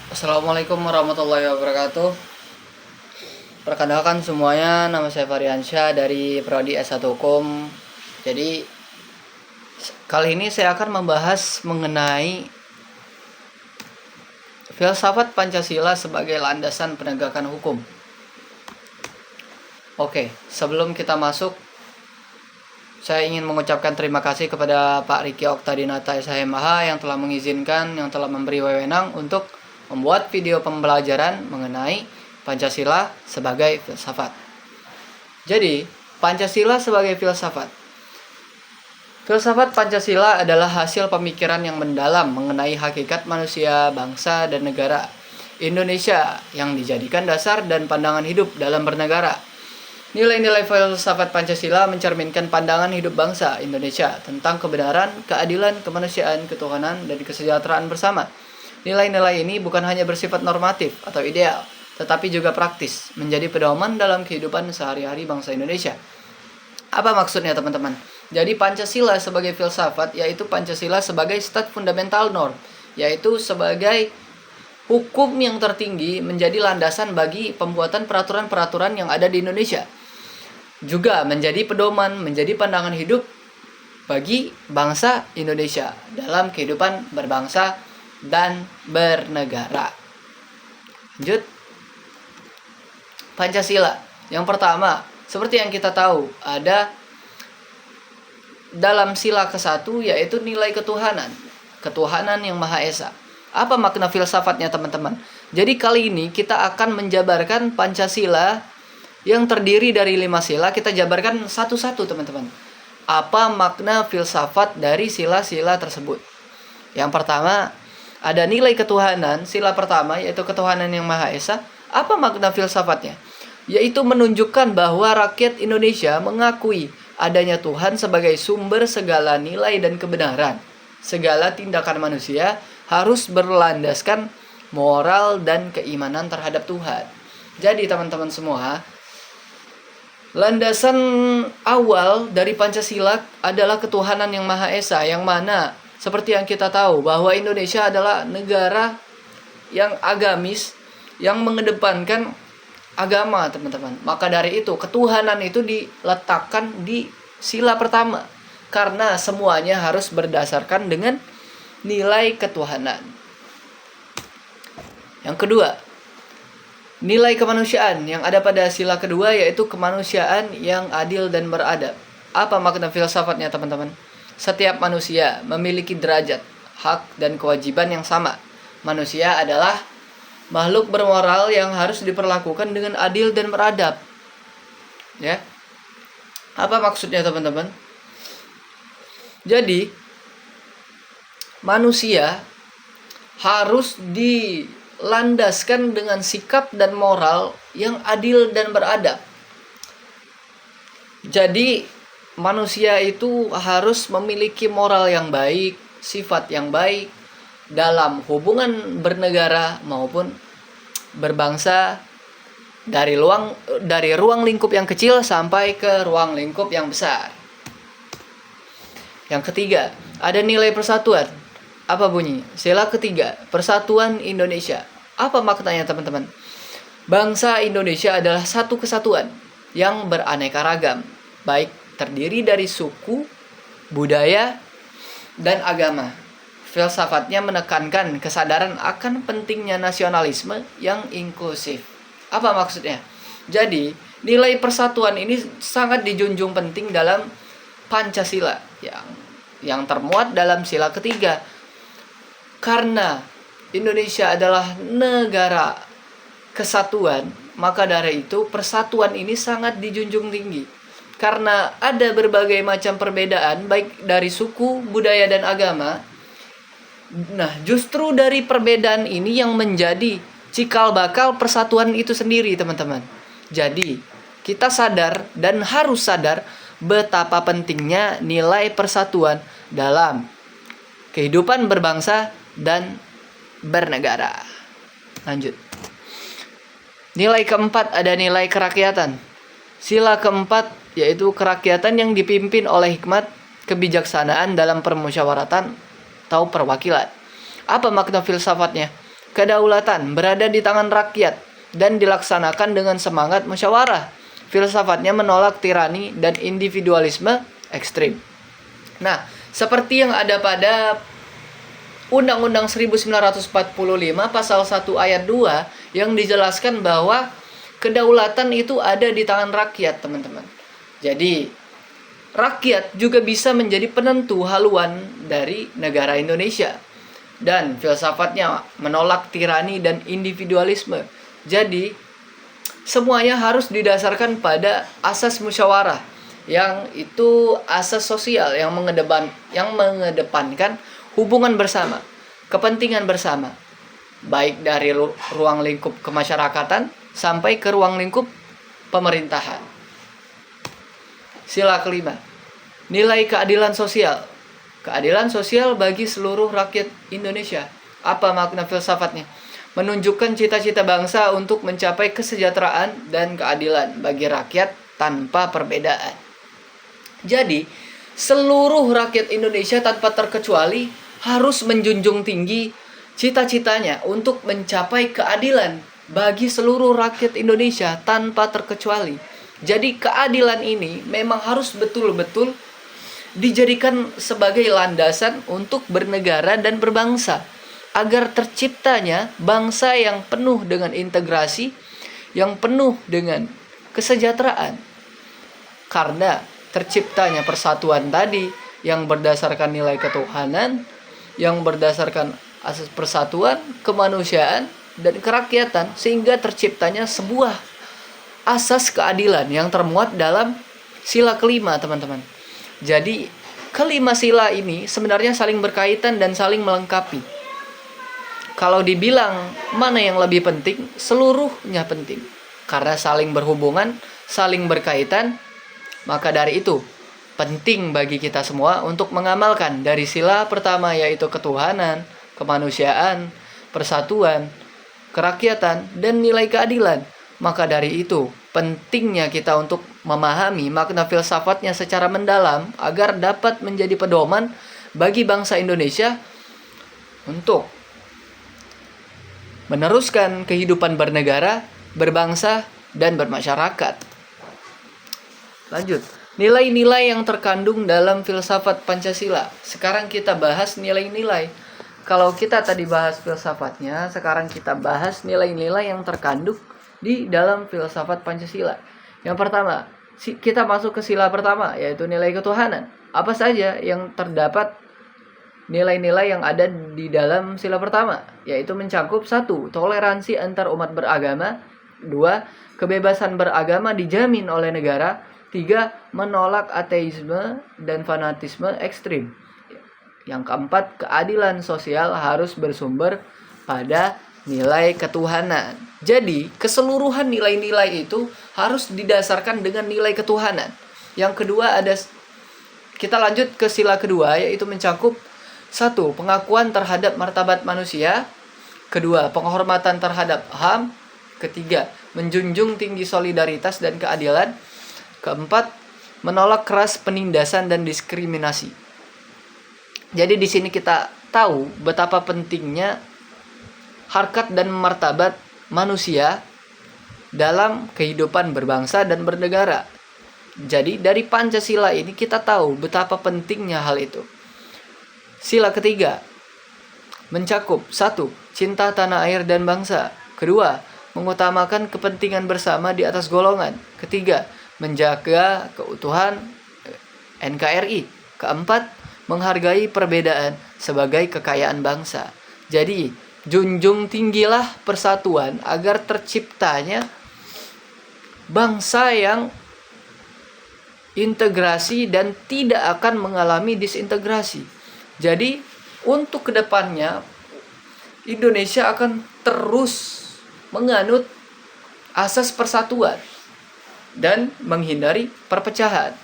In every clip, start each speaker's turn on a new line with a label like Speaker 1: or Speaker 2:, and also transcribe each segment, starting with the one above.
Speaker 1: Assalamualaikum warahmatullahi wabarakatuh. Perkenalkan semuanya, nama saya Fariansyah dari Prodi S1 Hukum. Jadi kali ini saya akan membahas mengenai filsafat Pancasila sebagai landasan penegakan hukum. Oke, sebelum kita masuk, saya ingin mengucapkan terima kasih kepada Pak Riki Oktadinata SHMH yang telah mengizinkan, yang telah memberi wewenang untuk membuat video pembelajaran mengenai Pancasila sebagai filsafat. Jadi, Pancasila sebagai filsafat. Filsafat Pancasila adalah hasil pemikiran yang mendalam mengenai hakikat manusia, bangsa, dan negara Indonesia yang dijadikan dasar dan pandangan hidup dalam bernegara. Nilai-nilai filsafat Pancasila mencerminkan pandangan hidup bangsa Indonesia tentang kebenaran, keadilan, kemanusiaan, ketuhanan, dan kesejahteraan bersama. Nilai-nilai ini bukan hanya bersifat normatif atau ideal, tetapi juga praktis, menjadi pedoman dalam kehidupan sehari-hari bangsa Indonesia. Apa maksudnya, teman-teman? Jadi Pancasila sebagai filsafat, yaitu Pancasila sebagai stat fundamental norm, yaitu sebagai hukum yang tertinggi menjadi landasan bagi pembuatan peraturan-peraturan yang ada di Indonesia. Juga menjadi pedoman, menjadi pandangan hidup bagi bangsa Indonesia dalam kehidupan berbangsa dan bernegara. Lanjut. Pancasila. Yang pertama, seperti yang kita tahu, ada dalam sila ke-1 yaitu nilai ketuhanan. Ketuhanan yang Maha Esa. Apa makna filsafatnya, teman-teman? Jadi kali ini kita akan menjabarkan Pancasila yang terdiri dari 5 sila. Kita jabarkan satu-satu, teman-teman. Apa makna filsafat dari sila-sila tersebut? Yang pertama, ada nilai ketuhanan. Sila pertama yaitu ketuhanan yang Maha Esa. Apa makna filsafatnya? Yaitu menunjukkan bahwa rakyat Indonesia mengakui adanya Tuhan sebagai sumber segala nilai dan kebenaran. Segala tindakan manusia harus berlandaskan moral dan keimanan terhadap Tuhan. Jadi teman-teman semua, landasan awal dari Pancasila adalah ketuhanan yang Maha Esa, yang mana seperti yang kita tahu bahwa Indonesia adalah negara yang agamis, yang mengedepankan agama, teman-teman. Maka dari itu, ketuhanan itu diletakkan di sila pertama. Karena semuanya harus berdasarkan dengan nilai ketuhanan. Yang kedua, nilai kemanusiaan yang ada pada sila kedua yaitu kemanusiaan yang adil dan beradab. Apa makna filsafatnya, teman-teman? Setiap manusia memiliki derajat, hak, dan kewajiban yang sama. Manusia adalah makhluk bermoral yang harus diperlakukan dengan adil dan beradab. Ya. Apa maksudnya, teman-teman? Jadi, manusia harus dilandaskan dengan sikap dan moral yang adil dan beradab. Jadi, manusia itu harus memiliki moral yang baik, sifat yang baik, dalam hubungan bernegara maupun berbangsa, dari ruang lingkup yang kecil sampai ke ruang lingkup yang besar. Yang ketiga, ada nilai persatuan. Apa bunyi? Sila ketiga, Persatuan Indonesia. Apa maknanya, teman-teman? Bangsa Indonesia adalah satu kesatuan yang beraneka ragam, baik terdiri dari suku, budaya, dan agama. Filsafatnya menekankan kesadaran akan pentingnya nasionalisme yang inklusif. Apa maksudnya? Jadi, nilai persatuan ini sangat dijunjung penting dalam Pancasila yang termuat dalam sila ketiga. Karena Indonesia adalah negara kesatuan, maka dari itu persatuan ini sangat dijunjung tinggi. Karena ada berbagai macam perbedaan baik dari suku, budaya, dan agama. Nah, justru dari perbedaan ini yang menjadi cikal bakal persatuan itu sendiri, teman-teman. Jadi, kita sadar dan harus sadar betapa pentingnya nilai persatuan dalam kehidupan berbangsa dan bernegara. Lanjut. Nilai keempat ada nilai kerakyatan. Sila keempat yaitu kerakyatan yang dipimpin oleh hikmat, kebijaksanaan dalam permusyawaratan atau perwakilan. Apa makna filsafatnya? kedaulatan berada di tangan rakyat dan dilaksanakan dengan semangat musyawarah. Filsafatnya menolak tirani dan individualisme ekstrim. Nah, seperti yang ada pada Undang-Undang 1945 pasal 1 ayat 2 yang dijelaskan bahwa kedaulatan itu ada di tangan rakyat, teman-teman. Jadi, rakyat juga bisa menjadi penentu haluan dari negara Indonesia. Dan filsafatnya menolak tirani dan individualisme. Jadi, semuanya harus didasarkan pada asas musyawarah, yang itu asas sosial yang mengedepankan hubungan bersama, kepentingan bersama, baik dari ruang lingkup kemasyarakatan sampai ke ruang lingkup pemerintahan. Sila kelima, nilai keadilan sosial. Keadilan sosial bagi seluruh rakyat Indonesia. Apa makna filsafatnya? Menunjukkan cita-cita bangsa untuk mencapai kesejahteraan dan keadilan bagi rakyat tanpa perbedaan. Jadi, seluruh rakyat Indonesia tanpa terkecuali harus menjunjung tinggi cita-citanya untuk mencapai keadilan bagi seluruh rakyat Indonesia tanpa terkecuali. Jadi keadilan ini memang harus betul-betul dijadikan sebagai landasan untuk bernegara dan berbangsa, agar terciptanya bangsa yang penuh dengan integrasi, yang penuh dengan kesejahteraan. Karena terciptanya persatuan tadi yang berdasarkan nilai ketuhanan, yang berdasarkan asas persatuan, kemanusiaan, dan kerakyatan, sehingga terciptanya sebuah asas keadilan yang termuat dalam sila kelima, teman-teman. Jadi, kelima sila ini sebenarnya saling berkaitan dan saling melengkapi. Kalau dibilang mana yang lebih penting, seluruhnya penting. Karena saling berhubungan, saling berkaitan, maka dari itu penting bagi kita semua untuk mengamalkan dari sila pertama, yaitu ketuhanan, kemanusiaan, persatuan, kerakyatan, dan nilai keadilan. Maka dari itu pentingnya kita untuk memahami makna filsafatnya secara mendalam agar dapat menjadi pedoman bagi bangsa Indonesia untuk meneruskan kehidupan bernegara, berbangsa, dan bermasyarakat. Lanjut. Nilai-nilai yang terkandung dalam filsafat Pancasila. Sekarang kita bahas nilai-nilai. Kalau kita tadi bahas filsafatnya, sekarang kita bahas nilai-nilai yang terkandung di dalam filsafat Pancasila. Yang pertama, kita masuk ke sila pertama, yaitu nilai ketuhanan. Apa saja yang terdapat nilai-nilai yang ada di dalam sila pertama? Yaitu mencakup 1. Toleransi antar umat beragama. 2. Kebebasan beragama dijamin oleh negara. 3. Menolak ateisme dan fanatisme ekstrim. Yang keempat, keadilan sosial harus bersumber pada nilai ketuhanan. Jadi, keseluruhan nilai-nilai itu harus didasarkan dengan nilai ketuhanan. Yang kedua kita lanjut ke sila kedua, yaitu mencakup 1. Pengakuan terhadap martabat manusia. 2. Penghormatan terhadap HAM. 3. Menjunjung tinggi solidaritas dan keadilan. 4. Menolak keras penindasan dan diskriminasi. Jadi di sini kita tahu betapa pentingnya harkat dan martabat manusia dalam kehidupan berbangsa dan bernegara. Jadi dari Pancasila ini kita tahu betapa pentingnya hal itu. Sila ketiga mencakup 1. Cinta tanah air dan bangsa. 2. Mengutamakan kepentingan bersama di atas golongan. 3. Menjaga keutuhan NKRI. 4. Menghargai perbedaan sebagai kekayaan bangsa. Jadi, junjung tinggilah persatuan agar terciptanya bangsa yang integrasi dan tidak akan mengalami disintegrasi. Jadi, untuk kedepannya Indonesia akan terus menganut asas persatuan dan menghindari perpecahan.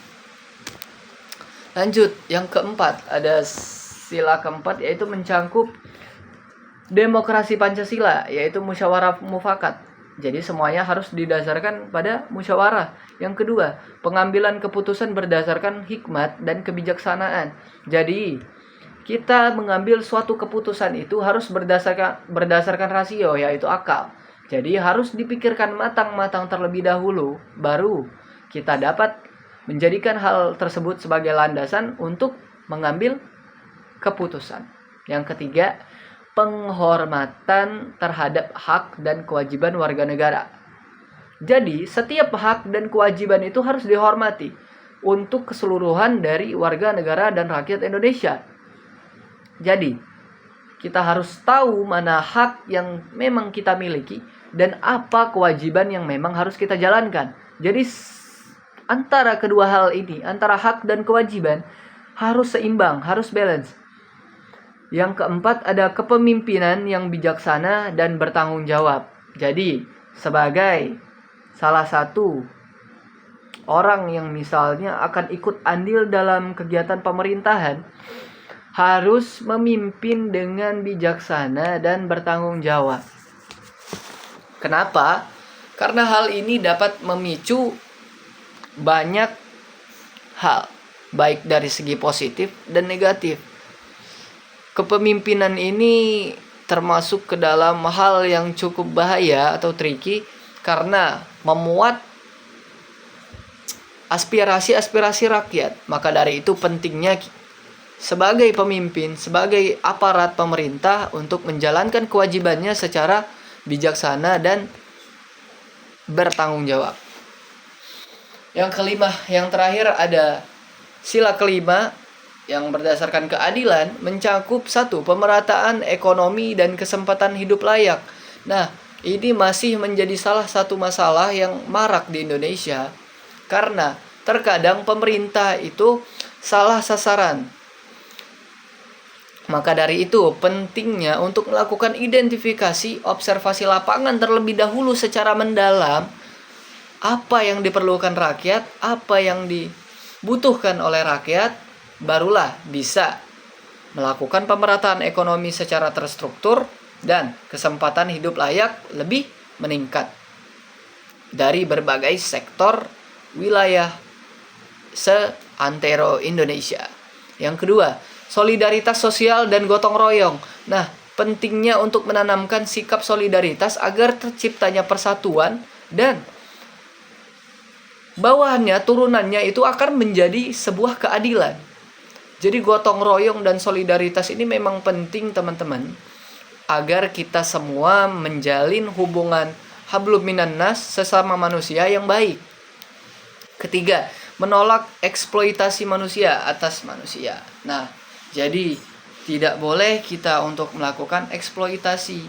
Speaker 1: Lanjut, yang keempat, ada sila keempat, yaitu mencakup demokrasi Pancasila, yaitu musyawarah mufakat. Jadi semuanya harus didasarkan pada musyawarah. Yang kedua, pengambilan keputusan berdasarkan hikmat dan kebijaksanaan. Jadi kita mengambil suatu keputusan itu harus berdasarkan rasio, yaitu akal. Jadi harus dipikirkan matang-matang terlebih dahulu, baru kita dapat menjadikan hal tersebut sebagai landasan untuk mengambil keputusan. Yang ketiga, penghormatan terhadap hak dan kewajiban warga negara. Jadi, setiap hak dan kewajiban itu harus dihormati untuk keseluruhan dari warga negara dan rakyat Indonesia. Jadi, kita harus tahu mana hak yang memang kita miliki dan apa kewajiban yang memang harus kita jalankan. Jadi, antara kedua hal ini, antara hak dan kewajiban, harus seimbang, harus balance. Yang keempat, ada kepemimpinan yang bijaksana dan bertanggung jawab. Jadi, sebagai salah satu orang yang misalnya akan ikut andil dalam kegiatan pemerintahan, harus memimpin dengan bijaksana dan bertanggung jawab. Kenapa? Karena hal ini dapat memicu banyak hal, baik dari segi positif dan negatif. Kepemimpinan ini termasuk ke dalam hal yang cukup bahaya atau tricky karena memuat aspirasi-aspirasi rakyat. Maka dari itu pentingnya sebagai pemimpin, sebagai aparat pemerintah untuk menjalankan kewajibannya secara bijaksana dan bertanggung jawab. Yang kelima, yang terakhir ada sila kelima yang berdasarkan keadilan, mencakup 1. Pemerataan ekonomi dan kesempatan hidup layak. Nah, ini masih menjadi salah satu masalah yang marak di Indonesia karena terkadang pemerintah itu salah sasaran. Maka dari itu pentingnya untuk melakukan identifikasi, observasi lapangan terlebih dahulu secara mendalam, apa yang diperlukan rakyat, apa yang dibutuhkan oleh rakyat, barulah bisa melakukan pemerataan ekonomi secara terstruktur dan kesempatan hidup layak lebih meningkat dari berbagai sektor wilayah seantero Indonesia. Yang kedua, solidaritas sosial dan gotong royong. Nah, pentingnya untuk menanamkan sikap solidaritas agar terciptanya persatuan dan bawahannya, turunannya itu akan menjadi sebuah keadilan. Jadi gotong royong dan solidaritas ini memang penting teman-teman, agar kita semua menjalin hubungan hablum minan nas, sesama manusia yang baik. Ketiga, menolak eksploitasi manusia atas manusia. Nah, jadi tidak boleh kita untuk melakukan eksploitasi,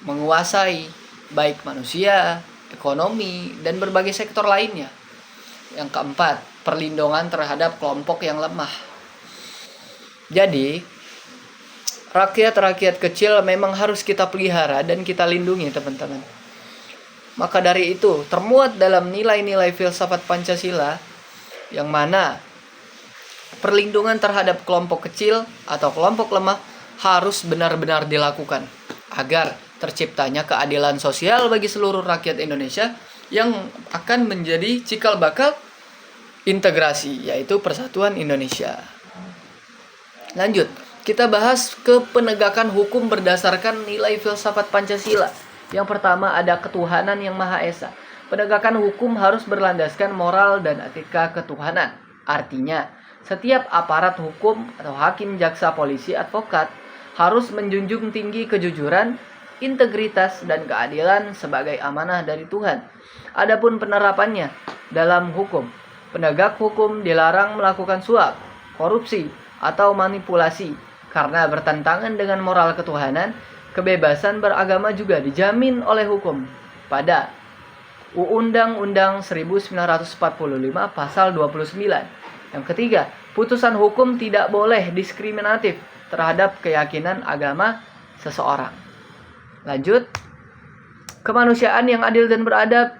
Speaker 1: menguasai baik manusia, ekonomi, dan berbagai sektor lainnya. Yang keempat, perlindungan terhadap kelompok yang lemah. Jadi, rakyat-rakyat kecil memang harus kita pelihara dan kita lindungi, teman-teman. Maka dari itu, termuat dalam nilai-nilai filsafat Pancasila, yang mana perlindungan terhadap kelompok kecil atau kelompok lemah harus benar-benar dilakukan agar terciptanya keadilan sosial bagi seluruh rakyat Indonesia yang akan menjadi cikal bakal integrasi, yaitu persatuan Indonesia. Lanjut, kita bahas ke penegakan hukum berdasarkan nilai filsafat Pancasila. Yang pertama ada ketuhanan yang Maha Esa. Penegakan hukum harus berlandaskan moral dan etika ketuhanan. Artinya, setiap aparat hukum atau hakim, jaksa, polisi, advokat harus menjunjung tinggi kejujuran, integritas, dan keadilan sebagai amanah dari Tuhan. Adapun penerapannya dalam hukum, penegak hukum dilarang melakukan suap, korupsi, atau manipulasi karena bertentangan dengan moral ketuhanan. Kebebasan beragama juga dijamin oleh hukum pada Undang-Undang 1945 pasal 29. Yang ketiga, putusan hukum tidak boleh diskriminatif terhadap keyakinan agama seseorang. Lanjut, kemanusiaan yang adil dan beradab.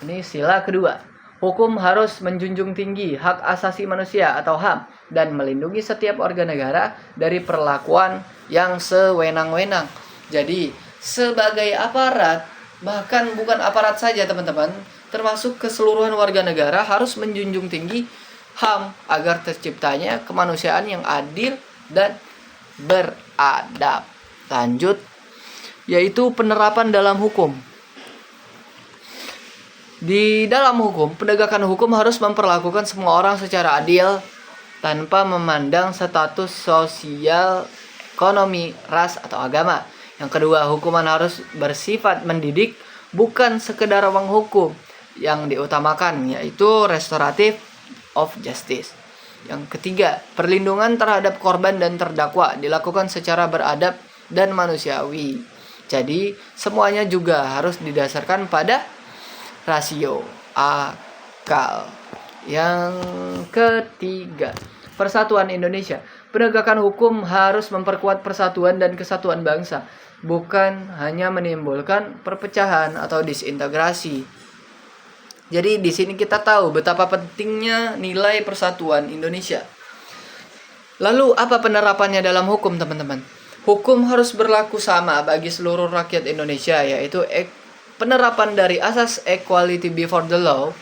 Speaker 1: Ini sila kedua. Hukum harus menjunjung tinggi hak asasi manusia atau HAM dan melindungi setiap warga negara dari perlakuan yang sewenang-wenang. Jadi, sebagai aparat, bahkan bukan aparat saja teman-teman, termasuk keseluruhan warga negara harus menjunjung tinggi HAM agar terciptanya kemanusiaan yang adil dan beradab. Lanjut, yaitu penerapan dalam hukum. Di dalam hukum, penegakan hukum harus memperlakukan semua orang secara adil tanpa memandang status sosial, ekonomi, ras, atau agama. Yang kedua, hukuman harus bersifat mendidik, bukan sekedar menghukum. Yang diutamakan yaitu restoratif of justice. Yang ketiga, perlindungan terhadap korban dan terdakwa dilakukan secara beradab dan manusiawi. Jadi, semuanya juga harus didasarkan pada rasio akal. Yang ketiga, persatuan Indonesia. Penegakan hukum harus memperkuat persatuan dan kesatuan bangsa, bukan hanya menimbulkan perpecahan atau disintegrasi. Jadi di sini kita tahu betapa pentingnya nilai persatuan Indonesia. Lalu apa penerapannya dalam hukum, teman-teman? Hukum harus berlaku sama bagi seluruh rakyat Indonesia, yaitu penerapan dari asas equality before the law.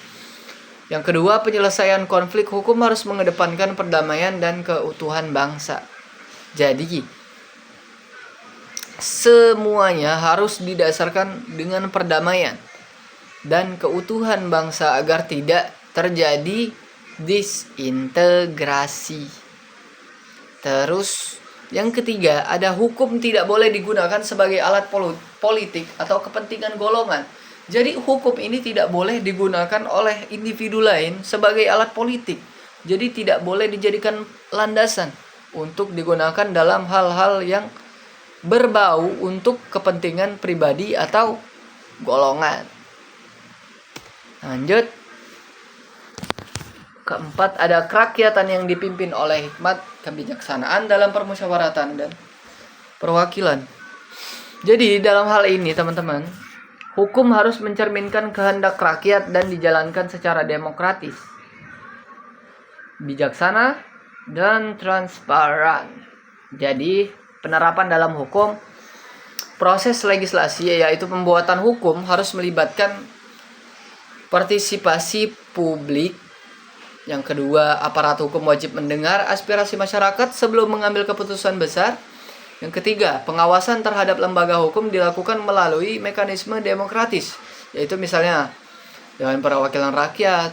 Speaker 1: Yang kedua, penyelesaian konflik hukum harus mengedepankan perdamaian dan keutuhan bangsa. Jadi semuanya harus didasarkan dengan perdamaian dan keutuhan bangsa agar tidak terjadi disintegrasi. Terus yang ketiga, ada hukum tidak boleh digunakan sebagai alat politik atau kepentingan golongan. Jadi hukum ini tidak boleh digunakan oleh individu lain sebagai alat politik. Jadi tidak boleh dijadikan landasan untuk digunakan dalam hal-hal yang berbau untuk kepentingan pribadi atau golongan. Lanjut. Keempat, ada kerakyatan yang dipimpin oleh hikmat kebijaksanaan dalam permusyawaratan dan perwakilan. Jadi dalam hal ini, teman-teman, hukum harus mencerminkan kehendak rakyat dan dijalankan secara demokratis, bijaksana, dan transparan. Jadi penerapan dalam hukum, proses legislasi yaitu pembuatan hukum harus melibatkan partisipasi publik. Yang kedua, aparat hukum wajib mendengar aspirasi masyarakat sebelum mengambil keputusan besar. Yang ketiga, pengawasan terhadap lembaga hukum dilakukan melalui mekanisme demokratis, yaitu misalnya Dewan Perwakilan Rakyat,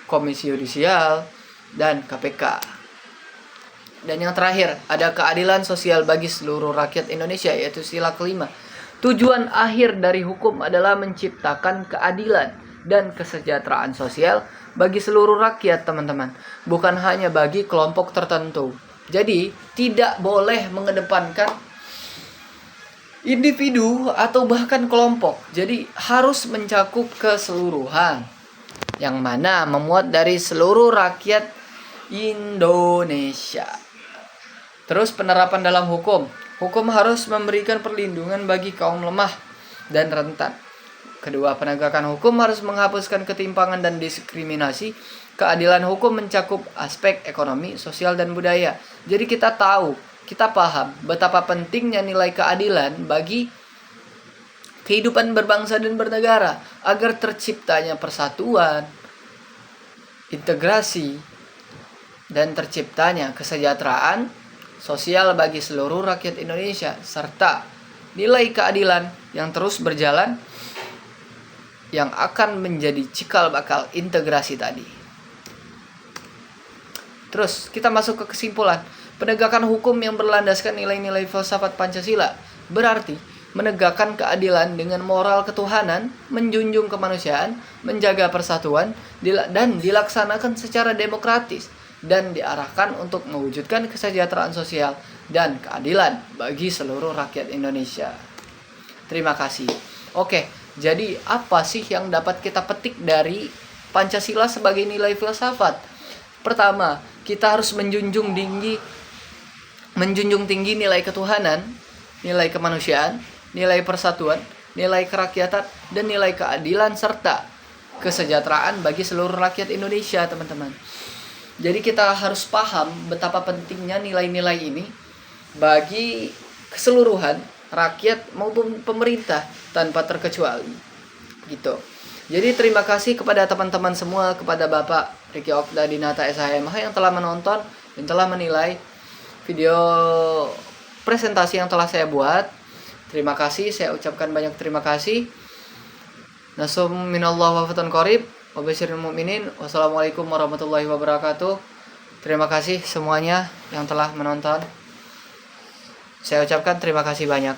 Speaker 1: Komisi Yudisial, dan KPK. Dan yang terakhir, ada keadilan sosial bagi seluruh rakyat Indonesia, yaitu sila kelima. Tujuan akhir dari hukum adalah menciptakan keadilan dan kesejahteraan sosial bagi seluruh rakyat, teman-teman, bukan hanya bagi kelompok tertentu. Jadi tidak boleh mengedepankan individu atau bahkan kelompok. Jadi harus mencakup keseluruhan, yang mana memuat dari seluruh rakyat Indonesia. Terus penerapan dalam hukum. Hukum harus memberikan perlindungan bagi kaum lemah dan rentan. Kedua, penegakan hukum harus menghapuskan ketimpangan dan diskriminasi. Keadilan hukum mencakup aspek ekonomi, sosial, dan budaya. Jadi kita tahu, kita paham betapa pentingnya nilai keadilan bagi kehidupan berbangsa dan bernegara, agar terciptanya persatuan, integrasi, dan terciptanya kesejahteraan sosial bagi seluruh rakyat Indonesia, serta nilai keadilan yang terus berjalan yang akan menjadi cikal bakal integrasi tadi. Terus kita masuk ke kesimpulan. Penegakan hukum yang berlandaskan nilai-nilai filsafat Pancasila berarti menegakkan keadilan dengan moral ketuhanan, menjunjung kemanusiaan, menjaga persatuan, dan dilaksanakan secara demokratis, dan diarahkan untuk mewujudkan kesejahteraan sosial dan keadilan bagi seluruh rakyat Indonesia. Terima kasih. Oke, jadi apa sih yang dapat kita petik dari Pancasila sebagai nilai filsafat? Pertama, kita harus menjunjung tinggi nilai ketuhanan, nilai kemanusiaan, nilai persatuan, nilai kerakyatan, dan nilai keadilan serta kesejahteraan bagi seluruh rakyat Indonesia, teman-teman. Jadi kita harus paham betapa pentingnya nilai-nilai ini bagi keseluruhan rakyat maupun pemerintah tanpa terkecuali. Gitu. Jadi terima kasih kepada teman-teman semua, kepada Bapak Riki Okta Dinata SHMH yang telah menonton dan telah menilai video presentasi yang telah saya buat. Terima kasih, saya ucapkan banyak terima kasih. Nasum minallah wa fatun qarib wa basyiril mu'minin. Wassalamualaikum warahmatullahi wabarakatuh. Terima kasih semuanya yang telah menonton. Saya ucapkan terima kasih banyak.